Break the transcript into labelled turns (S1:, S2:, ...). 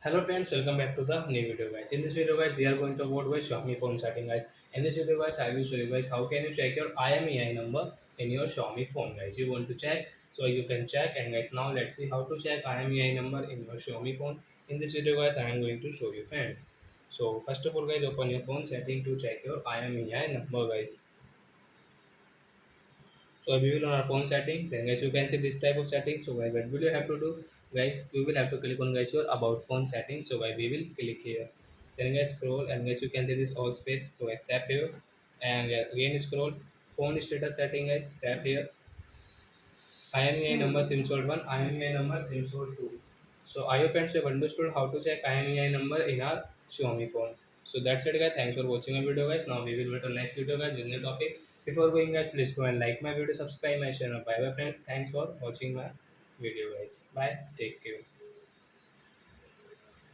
S1: Hello friends, welcome back to the new video guys. In this video guys, we are going to about with Xiaomi phone setting guys. In this video guys, I will show you guys how can you check your IMEI number in your Xiaomi phone guys. You want to check, so you can check. And guys, now let's see how to check IMEI number in your Xiaomi phone. In this video guys, I am going to show you friends. So first of all guys, open your phone setting to check your IMEI number guys. So we will on our phone setting, then guys you can see this type of settings. So guys, what will you have to do? Guys, we will have to click on guys your about phone settings. So guys, we will click here. Then guys scroll and guys you can see this all space. So guys tap here and again scroll. Phone status setting guys, tap here. IMEI number SIM sold 1, IMEI number SIM sold 2. So I hope friends you have understood how to check IMEI number in our Xiaomi phone. So that's it guys. Thanks for watching our video guys. Now we will meet on next video guys with new topic. Before going guys, please go and like my video, subscribe my channel. Bye bye friends. Thanks for watching my video guys. Bye. Take care.